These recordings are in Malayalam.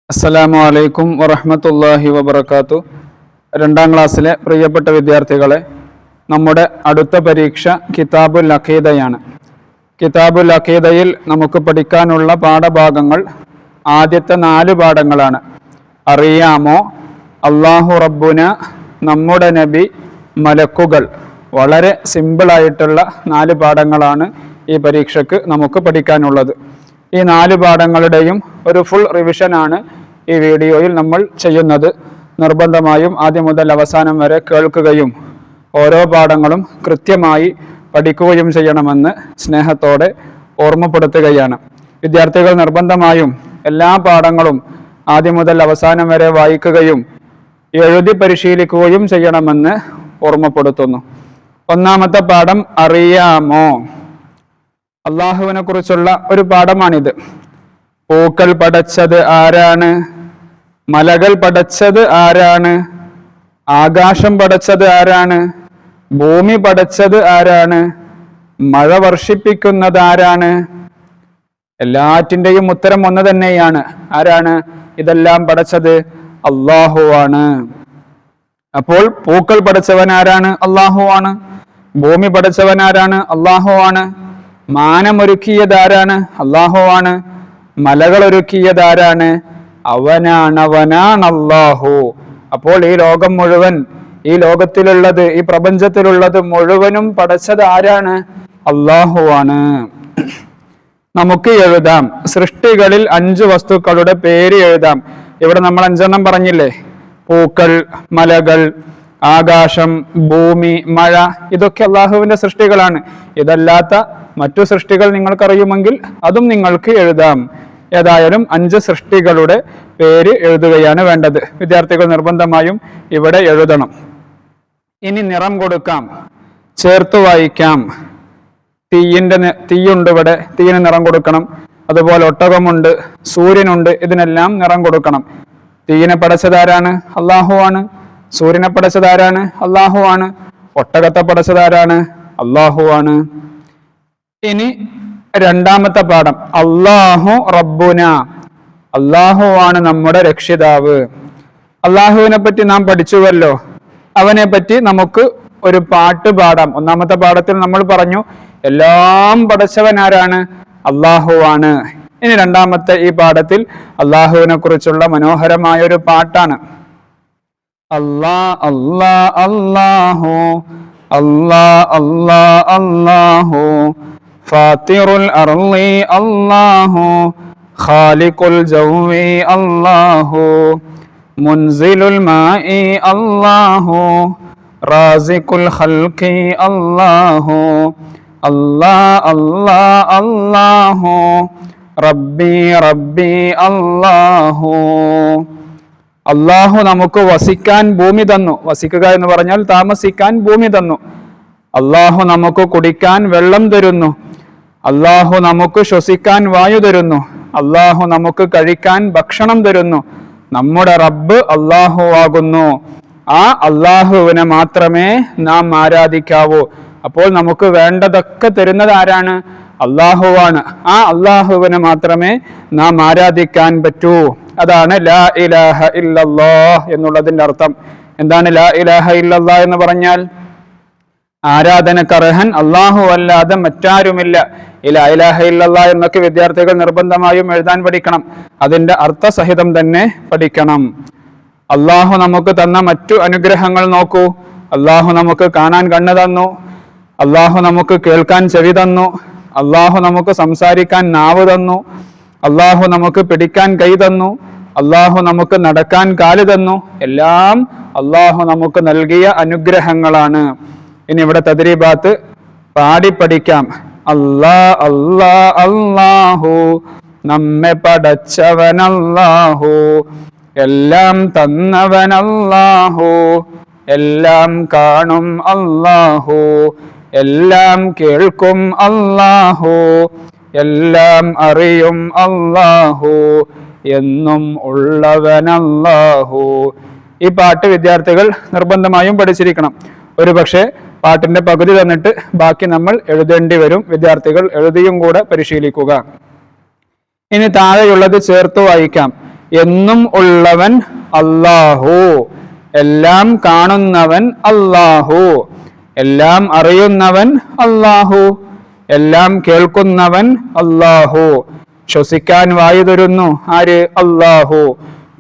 അസ്സലാമു അലൈക്കും വറഹ്മത്തുള്ളാഹി വബറകാതുഹു. രണ്ടാം ക്ലാസ്സിലെ പ്രിയപ്പെട്ട വിദ്യാർത്ഥികളെ, നമ്മുടെ അടുത്ത പരീക്ഷ കിതാബുൽ അഖീദയാണ്. കിതാബുൽ അഖീദയിൽ നമുക്ക് പഠിക്കാനുള്ള പാഠഭാഗങ്ങൾ ആദ്യത്തെ 4 പാഠങ്ങളാണ്. അറിയാമോ, അല്ലാഹു റബ്ബുന, നമ്മുടെ നബി, മലക്കുകൾ. വളരെ സിമ്പിളായിട്ടുള്ള 4 പാഠങ്ങളാണ് ഈ പരീക്ഷയ്ക്ക് നമുക്ക് പഠിക്കാനുള്ളത്. ഈ 4 പാഠങ്ങളുടെയും ഒരു ഫുൾ റിവിഷനാണ് ഈ വീഡിയോയിൽ നമ്മൾ ചെയ്യുന്നത്. നിർബന്ധമായും ആദ്യം മുതൽ അവസാനം വരെ കേൾക്കുകയും ഓരോ പാഠങ്ങളും കൃത്യമായി പഠിക്കുകയും ചെയ്യണമെന്ന് സ്നേഹത്തോടെ ഓർമ്മപ്പെടുത്തുകയാണ്. വിദ്യാർത്ഥികൾ നിർബന്ധമായും എല്ലാ പാഠങ്ങളും ആദ്യം മുതൽ അവസാനം വരെ വായിക്കുകയും എഴുതി പരിശീലിക്കുകയും ചെയ്യണമെന്ന് ഓർമ്മപ്പെടുത്തുന്നു. ഒന്നാമത്തെ പാഠം അറിയാമോ. അള്ളാഹുവിനെ കുറിച്ചുള്ള ഒരു പാഠമാണിത്. പൂക്കൾ പടച്ചത് ആരാണ്? മലകൾ പടച്ചത് ആരാണ്? ആകാശം പടച്ചത് ആരാണ്? ഭൂമി പടച്ചത് ആരാണ്? മഴ വർഷിപ്പിക്കുന്നത് ആരാണ്? എല്ലാറ്റിൻ്റെയും ഉത്തരം ഒന്ന് തന്നെയാണ്. ആരാണ് ഇതെല്ലാം പടച്ചത്? അള്ളാഹുവാണ്. അപ്പോൾ പൂക്കൾ പടച്ചവൻ ആരാണ്? അള്ളാഹുവാണ്. ഭൂമി പടച്ചവൻ ആരാണ്? അള്ളാഹുവാണ്. മാനമൊരുക്കിയതാരാണ്? അള്ളാഹുവാണ്. മലകൾ ഒരുക്കിയതാരാണ്? അവനാണ് അള്ളാഹു. അപ്പോൾ ഈ ലോകം മുഴുവൻ, ഈ ലോകത്തിലുള്ളത്, ഈ പ്രപഞ്ചത്തിലുള്ളത് മുഴുവനും പടച്ചത് ആരാണ്? അള്ളാഹുവാണ്. നമുക്ക് എഴുതാം. സൃഷ്ടികളിൽ 5 വസ്തുക്കളുടെ പേര് എഴുതാം. ഇവിടെ നമ്മൾ 5 പറഞ്ഞില്ലേ? പൂക്കൾ, മലകൾ, ആകാശം, ഭൂമി, മഴ. ഇതൊക്കെ അള്ളാഹുവിന്റെ സൃഷ്ടികളാണ്. ഇതല്ലാത്ത മറ്റു സൃഷ്ടികൾ നിങ്ങൾക്കറിയുമെങ്കിൽ അതും നിങ്ങൾക്ക് എഴുതാം. ഏതായാലും 5 സൃഷ്ടികളുടെ പേര് എഴുതുകയാണ് വേണ്ടത്. വിദ്യാർത്ഥികൾ നിർബന്ധമായും ഇവിടെ എഴുതണം. ഇനി നിറം കൊടുക്കാം, ചേർത്ത് വായിക്കാം. തീയുണ്ട് ഇവിടെ, തീയിന് നിറം കൊടുക്കണം. അതുപോലെ ഒട്ടകമുണ്ട്, സൂര്യനുണ്ട്, ഇതിനെല്ലാം നിറം കൊടുക്കണം. തീയിനെ പടച്ചതാരാണ്? അള്ളാഹുവാണ്. സൂര്യനെ പടച്ചതാരാണ്? അള്ളാഹുവാണ്. ഒട്ടകത്തെ പടച്ചതാരാണ്? അള്ളാഹുവാണ്. ഇനി രണ്ടാമത്തെ പാഠം അല്ലാഹു റബ്ബുന. അള്ളാഹുവാണ് നമ്മുടെ രക്ഷിതാവ്. അള്ളാഹുവിനെ പറ്റി നാം പഠിച്ചുവല്ലോ. അവനെ പറ്റി നമുക്ക് ഒരു പാട്ട് പാടാം. ഒന്നാമത്തെ പാഠത്തിൽ നമ്മൾ പറഞ്ഞു എല്ലാം പടച്ചവൻ ആരാണ്? അള്ളാഹുവാണ്. ഇനി രണ്ടാമത്തെ ഈ പാഠത്തിൽ അള്ളാഹുവിനെ കുറിച്ചുള്ള മനോഹരമായ ഒരു പാട്ടാണ്. അല്ലാ അല്ലാ അല്ലാഹു അല്ലാ അല്ലാ അല്ലാഹു ഫാത്തിറുൽ അർളി അല്ലാഹു ഖാലിഖുൽ ജൗവി അല്ലാഹു മുൻസിലുൽ മാഇ അല്ലാഹു റാസിഖുൽ ഖൽഖി അല്ലാഹു അല്ലാ അല്ലാ അല്ലാഹു റബ്ബി റബ്ബി അല്ലാഹു. അള്ളാഹു നമുക്ക് വസിക്കാൻ ഭൂമി തന്നു. വസിക്കുക എന്ന് പറഞ്ഞാൽ താമസിക്കാൻ ഭൂമി തന്നു. അള്ളാഹു നമുക്ക് കുടിക്കാൻ വെള്ളം തരുന്നു. അള്ളാഹു നമുക്ക് ശ്വസിക്കാൻ വായു തരുന്നു. അള്ളാഹു നമുക്ക് കഴിക്കാൻ ഭക്ഷണം തരുന്നു. നമ്മുടെ റബ്ബ് അള്ളാഹു ആകുന്നു. ആ അള്ളാഹുവിനെ മാത്രമേ നാം ആരാധിക്കാവൂ. അപ്പോൾ നമുക്ക് വേണ്ടതൊക്കെ തരുന്നത് ആരാണ്? അള്ളാഹുവാണ്. ആ അള്ളാഹുവിനെ മാത്രമേ നാം ആരാധിക്കാൻ പറ്റൂ. അതാണ് ലാ ഇലാഹ ഇല്ലല്ലാഹ് എന്നുള്ളതിന്റെ അർത്ഥം. എന്താണ് ലാ ഇലാഹ ഇല്ലല്ലാഹ് എന്ന് പറഞ്ഞാൽ? ആരാധനക്കർഹൻ അള്ളാഹു അല്ലാതെ മറ്റാരുമില്ല. ഈ ലാ ഇലാഹ ഇല്ലല്ലാഹ് എന്നൊക്കെ വിദ്യാർത്ഥികൾ നിർബന്ധമായും എഴുതാൻ പഠിക്കണം. അതിന്റെ അർത്ഥസഹിതം തന്നെ പഠിക്കണം. അള്ളാഹു നമുക്ക് തന്ന മറ്റു അനുഗ്രഹങ്ങൾ നോക്കൂ. അള്ളാഹു നമുക്ക് കാണാൻ കണ്ണ് തന്നു. അള്ളാഹു നമുക്ക് കേൾക്കാൻ ചെവി തന്നു. അള്ളാഹു നമുക്ക് സംസാരിക്കാൻ നാവ് തന്നു. അള്ളാഹു നമുക്ക് പിടിക്കാൻ കൈ തന്നു. അള്ളാഹു നമുക്ക് നടക്കാൻ കാല് തന്നു. എല്ലാം അള്ളാഹു നമുക്ക് നൽകിയ അനുഗ്രഹങ്ങളാണ്. ഇനി ഇവിടെ തദ്രീബാത്ത് പാടി പഠിക്കാം. അല്ലാ അല്ലാ അല്ലാഹു, നമ്മെ പടച്ചവൻ അല്ലാഹു, എല്ലാം തന്നവൻ അല്ലാഹു, എല്ലാം കാണും അല്ലാഹു, എല്ലാം കേൾക്കും അല്ലാഹു, എല്ലാം അറിയും അല്ലാഹു, എന്നും ഉള്ളവൻ അല്ലാഹു. ഈ പാട്ട് വിദ്യാർത്ഥികൾ നിർബന്ധമായും പഠിച്ചിരിക്കണം. ഒരു പക്ഷേ പാട്ടിന്റെ പകുതി തന്നിട്ട് ബാക്കി നമ്മൾ എഴുതേണ്ടി വരും. വിദ്യാർത്ഥികൾ എഴുതിയും കൂടെ പരിശീലിക്കുക. ഇനി താഴെയുള്ളത് ചേർത്ത് വായിക്കാം. എന്നും ഉള്ളവൻ അല്ലാഹു, എല്ലാം കാണുന്നവൻ അല്ലാഹു, എല്ലാം അറിയുന്നവൻ അല്ലാഹു, എല്ലാം കേൾക്കുന്നവൻ അല്ലാഹു. ശ്വസിക്കാൻ വായു തരുന്നു ആര്? അല്ലാഹു.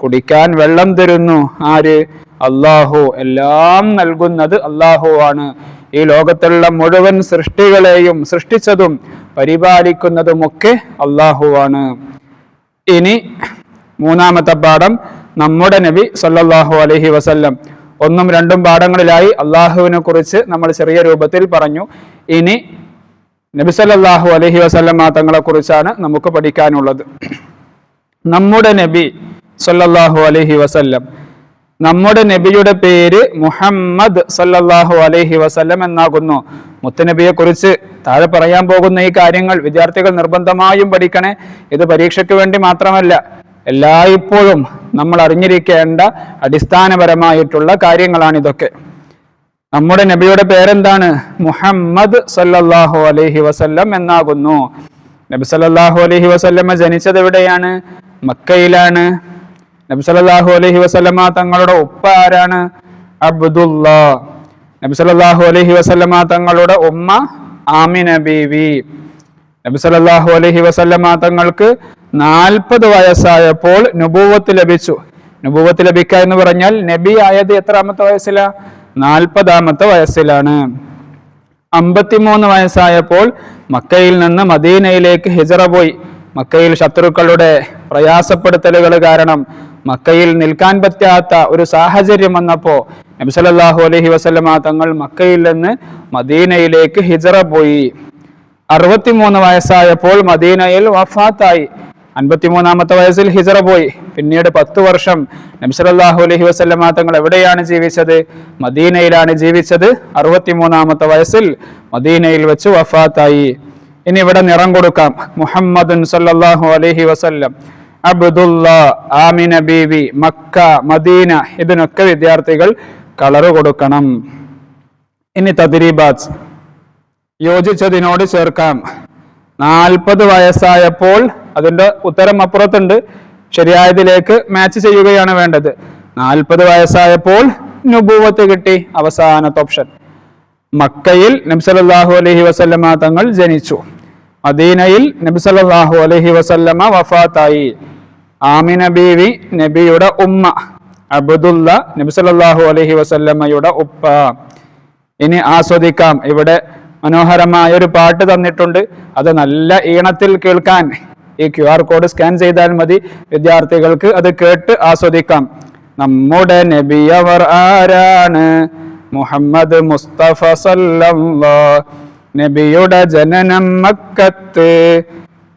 കുടിക്കാൻ വെള്ളം തരുന്നു ആര്? അല്ലാഹു. എല്ലാം നൽകുന്നത് അല്ലാഹു ആണ്. ഈ ലോകത്തുള്ള മുഴുവൻ സൃഷ്ടികളെയും സൃഷ്ടിച്ചതും പരിപാലിക്കുന്നതുമൊക്കെ അല്ലാഹു ആണ്. ഇനി മൂന്നാമത്തെ പാഠം നമ്മുടെ നബി സല്ലല്ലാഹു അലൈഹി വസല്ലം. ഒന്നും രണ്ടും പാഠങ്ങളിലായി അള്ളാഹുവിനെ കുറിച്ച് നമ്മൾ ചെറിയ രൂപത്തിൽ പറഞ്ഞു. ഇനി നബി സല്ലല്ലാഹു അലൈഹി വസല്ലം തങ്ങളെ കുറിച്ചാണ് നമുക്ക് പഠിക്കാനുള്ളത്. നമ്മുടെ നബി സല്ലല്ലാഹു അലൈഹി വസല്ലം, നമ്മുടെ നബിയുടെ പേര് മുഹമ്മദ് സല്ലല്ലാഹു അലൈഹി വസല്ലം എന്നാകുന്നു. മുത്തുനബിയെ കുറിച്ച് താഴെ പറയാൻ പോകുന്ന ഈ കാര്യങ്ങൾ വിദ്യാർത്ഥികൾ നിർബന്ധമായും പഠിക്കണേ. ഇത് പരീക്ഷയ്ക്ക് വേണ്ടി മാത്രമല്ല, എല്ലായ്പ്പോഴും നമ്മൾ അറിഞ്ഞിരിക്കേണ്ട അടിസ്ഥാനപരമായിട്ടുള്ള കാര്യങ്ങളാണിതൊക്കെ. നമ്മുടെ നബിയുടെ പേരെന്താണ്? മുഹമ്മദ് സല്ലല്ലാഹു അലൈഹി വസല്ലം എന്നാകുന്നു. നബി സല്ലല്ലാഹു അലൈഹി വസല്ലമ ജനിച്ചത് എവിടെയാണ്? മക്കയിലാണ്. നബി സല്ലല്ലാഹു അലൈഹി വസല്ലമ തങ്ങളുടെ ഉപ്പ ആരാണ്? അബ്ദുല്ലാ. നബി സല്ലല്ലാഹു അലൈഹി വസല്ലമ തങ്ങളുടെ ഉമ്മ ആമിന ബീവി. നബി സല്ലല്ലാഹു അലൈഹി വസല്ലമ തങ്ങൾക്ക് 40 വയസ്സായപ്പോൾ നുബുവത്ത് ലഭിച്ചു. നുബുവത്ത് ലഭിക്കുക എന്ന് പറഞ്ഞാൽ നബി ആയത് എത്രാമത്തെ വയസ്സിലാ? 40ാമത്തെ വയസ്സിലാണ്. 53 വയസ്സായപ്പോൾ മക്കയിൽ നിന്ന് മദീനയിലേക്ക് ഹിജറ പോയി. മക്കയിൽ ശത്രുക്കളുടെ പ്രയാസപ്പെടുത്തലുകൾ കാരണം മക്കയിൽ നിൽക്കാൻ പറ്റാത്ത ഒരു സാഹചര്യം വന്നപ്പോൾ നബി സല്ലല്ലാഹു അലൈഹി വസല്ലമ തങ്ങൾ മക്കയിൽ നിന്ന് മദീനയിലേക്ക് ഹിജറ പോയി. 63 വയസ്സായപ്പോൾ മദീനയിൽ വഫാത്തായി. 53ാമത്തെ വയസ്സിൽ ഹിജറ പോയി. പിന്നീട് 10 വർഷം നബി സല്ലല്ലാഹു അലൈഹി വസല്ലമ തങ്ങൾ എവിടെയാണ് ജീവിച്ചത്? മദീനയിലാണ് ജീവിച്ചത്. 63ാമത്തെ വയസ്സിൽ മദീനയിൽ വെച്ച് വഫാത്തായി. ഇനി ഇവിടെ നിറം കൊടുക്കാം. മുഹമ്മദുൻ സല്ലല്ലാഹു അലൈഹി വസല്ലം, അബ്ദുല്ലാ, ആമിന ബീവി, മക്ക, മദീന, ഇതിനൊക്കെ വിദ്യാർത്ഥികൾ കളറ് കൊടുക്കണം. ഇനി തദ്രീബാത്ത് യോജിച്ചതിനോട് ചേർക്കാം. 40 വയസ്സായപ്പോൾ, അതിന്റെ ഉത്തരം അപ്പുറത്തുണ്ട്, ശരിയായതിലേക്ക് മാച്ച് ചെയ്യുകയാണ് വേണ്ടത്. 40 വയസ്സായപ്പോൾ നുബുവത്ത് കിട്ടി, അവസാനത്തെ ഓപ്ഷൻ. മക്കയിൽ നബി സല്ലല്ലാഹു അലൈഹി വസല്ലമ തങ്ങൾ ജനിച്ചു. മദീനയിൽ നബി സല്ലല്ലാഹു അലൈഹി വസല്ലമ വഫാത്തായി. ആമിന ബീവി നബിയുടെ ഉമ്മ, അബ്ദുല്ല നബി സല്ലല്ലാഹു അലൈഹി വസല്ലമയുടെ ഉപ്പ. ഇനി ആസ്വദിക്കാം. ഇവിടെ മനോഹരമായ ഒരു പാട്ട് തന്നിട്ടുണ്ട്. അത് നല്ല ഈണത്തിൽ കേൾക്കാൻ ഈ QR കോഡ് സ്കാൻ ചെയ്താൽ മതി. വിദ്യാർത്ഥികൾക്ക് അത് കേട്ട് ആസ്വദിക്കാം. നമ്മുടെ നബിയവർ ആരാണ്? മുഹമ്മദ് മുസ്തഫ സല്ലല്ലാഹു. നബിയുടെ ജനനം മക്കത്ത്,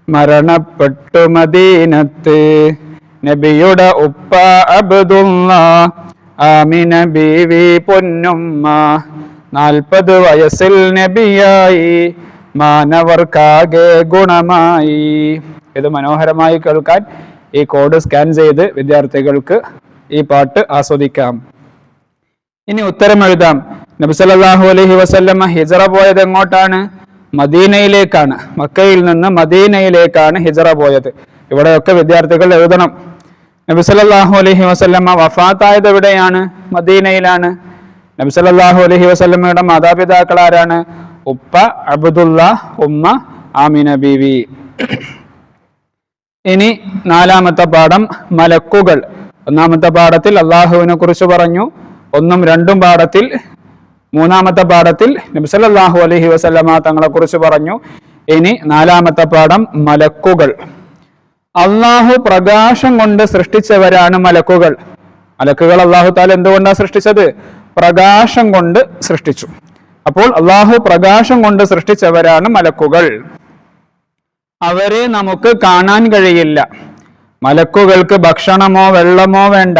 മരണപ്പെട്ടു മദീനത്ത്. നബിയുടെ ഉപ്പ അബ്ദുല്ല, ആമിന ബീവി പൊന്നുമ്മ. 40 വയസ്സിൽ നബിയായി, മാനവർക്കാകെ ഗുണമായി. ഇത് മനോഹരമായി കേൾക്കാൻ ഈ കോഡ് സ്കാൻ ചെയ്ത് വിദ്യാർത്ഥികൾക്ക് ഈ പാട്ട് ആസ്വദിക്കാം. ഇനി ഉത്തരം എഴുതാം. നബി സല്ലല്ലാഹു അലൈഹി വസല്ലമ ഹിജറ പോയത് എങ്ങോട്ടാണ്? മദീനയിലേക്കാണ്. മക്കയിൽ നിന്ന് മദീനയിലേക്കാണ് ഹിജറ പോയത്. ഇവിടെയൊക്കെ വിദ്യാർത്ഥികൾ എഴുതണം. നബി സല്ലല്ലാഹു അലൈഹി വസല്ലമ വഫാത്തായത് എവിടെയാണ്? മദീനയിലാണ്. നബി സല്ലല്ലാഹു അലൈഹി വസല്ലമയുടെ മാതാപിതാക്കൾ ആരാണ്? ഉപ്പ അബ്ദുല്ല, ഉമ്മ ആമിന ബീവി. ഇനി 4ാമത്തെ പാഠം മലക്കുകൾ. 1ാമത്തെ പാഠത്തിൽ അള്ളാഹുവിനെ കുറിച്ച് പറഞ്ഞു. 1ഉം 2ഉം പാഠത്തിൽ, 3ാമത്തെ പാഠത്തിൽ നബി സല്ലല്ലാഹു അലൈഹി വസല്ലമ തങ്ങളെ കുറിച്ച് പറഞ്ഞു. ഇനി 4ാമത്തെ പാഠം മലക്കുകൾ. അള്ളാഹു പ്രകാശം കൊണ്ട് സൃഷ്ടിച്ചവരാണ് മലക്കുകൾ. മലക്കുകൾ അള്ളാഹു താല എന്തുകൊണ്ടാണ് സൃഷ്ടിച്ചത്? പ്രകാശം കൊണ്ട് സൃഷ്ടിച്ചു. അപ്പോൾ അള്ളാഹു പ്രകാശം കൊണ്ട് സൃഷ്ടിച്ചവരാണ് മലക്കുകൾ. അവരെ നമുക്ക് കാണാൻ കഴിയില്ല. മലക്കുകൾക്ക് ഭക്ഷണമോ വെള്ളമോ വേണ്ട,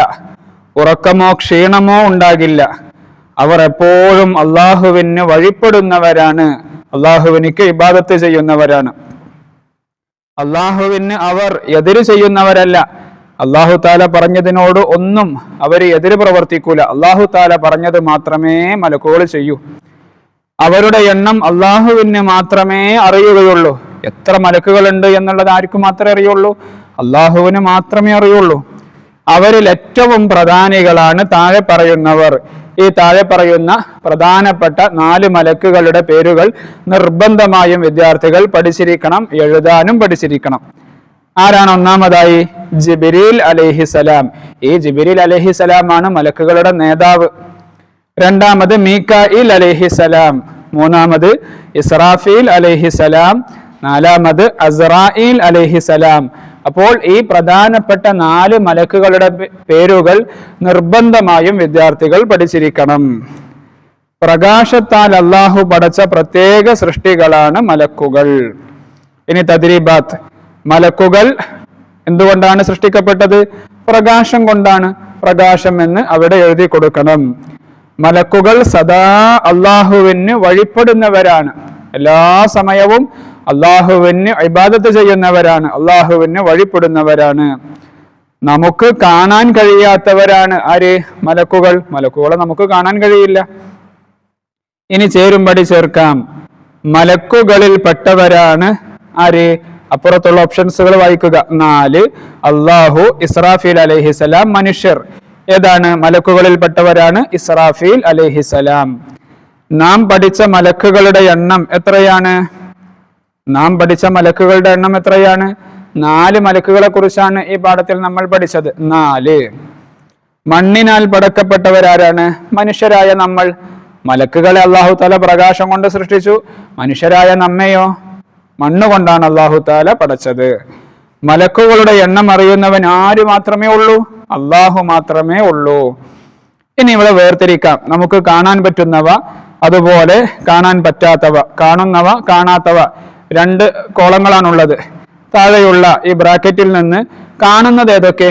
ഉറക്കമോ ക്ഷീണമോ ഉണ്ടാകില്ല. അവർ എപ്പോഴും അള്ളാഹുവിന് വഴിപ്പെടുന്നവരാണ്, അള്ളാഹുവിനിക്ക് ഇബാദത്ത് ചെയ്യുന്നവരാണ്. അള്ളാഹുവിന് അവർ എതിര് ചെയ്യുന്നവരല്ല. അള്ളാഹു താല പറഞ്ഞതിനോട് ഒന്നും അവർ എതിര് പ്രവർത്തിക്കൂല. അള്ളാഹു താല പറഞ്ഞത് മാത്രമേ മലക്കുകൾ ചെയ്യൂ. അവരുടെ എണ്ണം അള്ളാഹുവിന് മാത്രമേ അറിയുകയുള്ളൂ. എത്ര മലക്കുകളുണ്ട് എന്നുള്ളത് ആർക്കും മാത്രമേ അറിയുള്ളൂ? അള്ളാഹുവിന് മാത്രമേ അറിയുള്ളൂ. അവരിൽ ഏറ്റവും പ്രധാനികളാണ് താഴെ പറയുന്നവർ. ഈ താഴെ പറയുന്ന പ്രധാനപ്പെട്ട 4 മലക്കുകളുടെ പേരുകൾ നിർബന്ധമായും വിദ്യാർത്ഥികൾ പഠിച്ചിരിക്കണം, എഴുതാനും പഠിച്ചിരിക്കണം. ആരാണ്? ഒന്നാമതായി ജിബ്രീൽ അലൈഹിസലാം. ഈ ജിബ്രീൽ അലൈഹിസലാമാണ് മലക്കുകളുടെ നേതാവ്. രണ്ടാമത് മീകായിൽ അലൈഹിസലാം. മൂന്നാമത് ഇസ്രാഫീൽ അലൈഹിസലാം. നാലാമത് അസ്റായീൽ അലൈഹിസലാം. അപ്പോൾ ഈ പ്രധാനപ്പെട്ട 4 മലക്കുകളുടെ പേരുകൾ നിർബന്ധമായും വിദ്യാർത്ഥികൾ പഠിച്ചിരിക്കണം. പ്രകാശത്താൽ അള്ളാഹു പടച്ച പ്രത്യേക സൃഷ്ടികളാണ് മലക്കുകൾ. ഇനി തദ്രീബാത്ത്. മലക്കുകൾ എന്തുകൊണ്ടാണ് സൃഷ്ടിക്കപ്പെട്ടത്? പ്രകാശം കൊണ്ടാണ്. പ്രകാശം എന്ന് അവിടെ എഴുതി കൊടുക്കണം. മലക്കുകൾ സദാ അള്ളാഹുവിന് വഴിപ്പെടുന്നവരാണ്. എല്ലാ സമയവും അള്ളാഹുവിന് ഇബാദത്ത് ചെയ്യുന്നവരാണ്, അള്ളാഹുവിന് വഴിപ്പെടുന്നവരാണ്. നമുക്ക് കാണാൻ കഴിയാത്തവരാണ് ആര്? മലക്കുകൾ. മലക്കുകളെ നമുക്ക് കാണാൻ കഴിയില്ല. ഇനി ചേരുംപടി ചേർക്കാം. മലക്കുകളിൽ പെട്ടവരാണ് ആര്? അപ്പുറത്തുള്ള ഓപ്ഷൻസുകൾ വായിക്കുക. 4 അള്ളാഹു, ഇസ്രാഫീൽ അലൈഹിസലാം, മനുഷ്യർ. ഏതാണ്? മലക്കുകളിൽ പെട്ടവരാണ് ഇസ്രാഫീൽ അലൈഹിസലാം. നാം പഠിച്ച മലക്കുകളുടെ എണ്ണം എത്രയാണ്? 4 മലക്കുകളെ കുറിച്ചാണ് ഈ പാഠത്തിൽ നമ്മൾ പഠിച്ചത്. 4. മണ്ണിനാൽ പടക്കപ്പെട്ടവരാരാണ്? മനുഷ്യരായ നമ്മൾ. മലക്കുകളെ അള്ളാഹു താല പ്രകാശം കൊണ്ട് സൃഷ്ടിച്ചു. മനുഷ്യരായ നമ്മയോ മണ്ണുകൊണ്ടാണ് അള്ളാഹു താല പടച്ചത്. മലക്കുകളുടെ എണ്ണം അറിയുന്നവൻ ആര് മാത്രമേ ഉള്ളൂ? അള്ളാഹു മാത്രമേ ഉള്ളൂ. ഇനി ഇവിടെ വേർതിരിക്കാം. നമുക്ക് കാണാൻ പറ്റുന്നവ, അതുപോലെ കാണാൻ പറ്റാത്തവ, കാണുന്നവ, കാണാത്തവ. 2 കോളങ്ങളാണുള്ളത്. താഴെയുള്ള ഈ ബ്രാക്കറ്റിൽ നിന്ന് കാണുന്നത് ഏതൊക്കെ?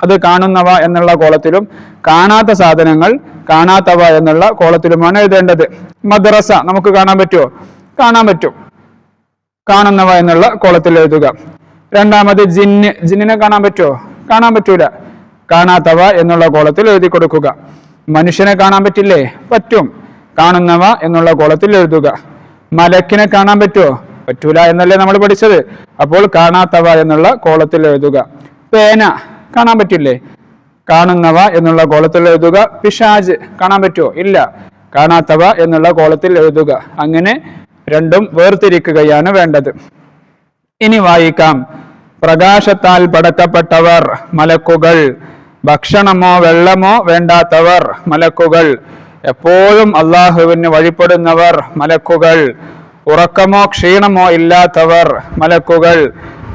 അത് കാണുന്നവ എന്നുള്ള കോളത്തിലും കാണാത്ത സാധനങ്ങൾ കാണാത്തവ എന്നുള്ള കോളത്തിലുമാണ് എഴുതേണ്ടത്. മദ്രസ നമുക്ക് കാണാൻ പറ്റുമോ? കാണാൻ പറ്റും. കാണുന്നവ എന്നുള്ള കോളത്തിൽ എഴുതുക. രണ്ടാമത് ജിന്നിനെ കാണാൻ പറ്റുമോ? കാണാൻ പറ്റൂല. കാണാത്തവ എന്നുള്ള കോളത്തിൽ എഴുതി കൊടുക്കുക. മനുഷ്യനെ കാണാൻ പറ്റില്ലേ? പറ്റും. കാണുന്നവ എന്നുള്ള കോളത്തിൽ എഴുതുക. മലക്കിനെ കാണാൻ പറ്റുമോ? പറ്റൂല എന്നല്ലേ നമ്മൾ പഠിച്ചത്. അപ്പോൾ കാണാത്തവ എന്നുള്ള കോളത്തിൽ എഴുതുക. പേന കാണാൻ പറ്റില്ലേ? കാണുന്നവ എന്നുള്ള കോളത്തിൽ എഴുതുക. പിശാച് കാണാൻ പറ്റുമോ? ഇല്ല. കാണാത്തവ എന്നുള്ള കോളത്തിൽ എഴുതുക. അങ്ങനെ 2ഉം വേർതിരിക്കുകയാണ് വേണ്ടത്. ഇനി വായിക്കാം. പ്രകാശത്താൽ പടക്കപ്പെട്ടവർ മലക്കുകൾ. ഭക്ഷണമോ വെള്ളമോ വേണ്ടാത്തവർ മലക്കുകൾ. എപ്പോഴും അള്ളാഹുവിന് വഴിപ്പെടുന്നവർ മലക്കുകൾ. ഉറക്കമോ ക്ഷീണമോ ഇല്ലാത്തവർ മലക്കുകൾ.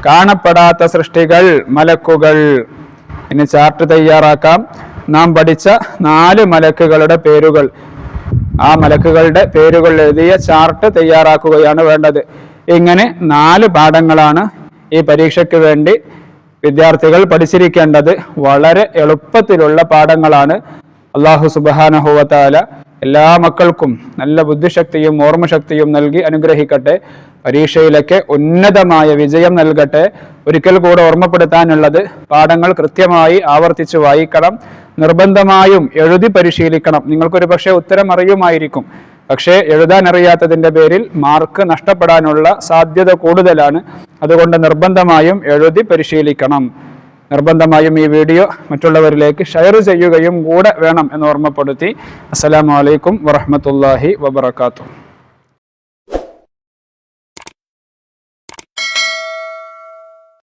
കാണപ്പെടാത്ത സൃഷ്ടികൾ മലക്കുകൾ. ഇനി ചാർട്ട് തയ്യാറാക്കാം. നാം പഠിച്ച 4 മലക്കുകളുടെ പേരുകൾ, ആ മലക്കുകളുടെ പേരുകൾ എഴുതിയ ചാർട്ട് തയ്യാറാക്കുകയാണ് വേണ്ടത്. ഇങ്ങനെ 4 പാഠങ്ങളാണ് ഈ പരീക്ഷയ്ക്ക് വേണ്ടി വിദ്യാർത്ഥികൾ പഠിച്ചിരിക്കേണ്ടത്. വളരെ എളുപ്പത്തിലുള്ള പാഠങ്ങളാണ്. അല്ലാഹു സുബ്ഹാനഹു വ തആല എല്ലാ മക്കൾക്കും നല്ല ബുദ്ധിശക്തിയും ഓർമ്മശക്തിയും നൽകി അനുഗ്രഹിക്കട്ടെ. പരീക്ഷയിലൊക്കെ ഉന്നതമായ വിജയം നൽകട്ടെ. ഒരിക്കൽ കൂടെ ഓർമ്മപ്പെടുത്താനുള്ളത്, പാഠങ്ങൾ കൃത്യമായി ആവർത്തിച്ച് വായിക്കണം. നിർബന്ധമായും എഴുതി പരിശീലിക്കണം. നിങ്ങൾക്കൊരു പക്ഷേ ഉത്തരം അറിയുമായിരിക്കും, പക്ഷേ എഴുതാൻ അറിയാത്തതിൻ്റെ പേരിൽ മാർക്ക് നഷ്ടപ്പെടാനുള്ള സാധ്യത കൂടുതലാണ്. അതുകൊണ്ട് നിർബന്ധമായും എഴുതി പരിശീലിക്കണം. നിർബന്ധമായും ഈ വീഡിയോ മറ്റുള്ളവരിലേക്ക് ഷെയർ ചെയ്യുകയും കൂടെ വേണം എന്ന് ഓർമ്മപ്പെടുത്തി. അസ്സലാമു അലൈക്കും വറഹ്മത്തുള്ളാഹി വബറകാതുഹു.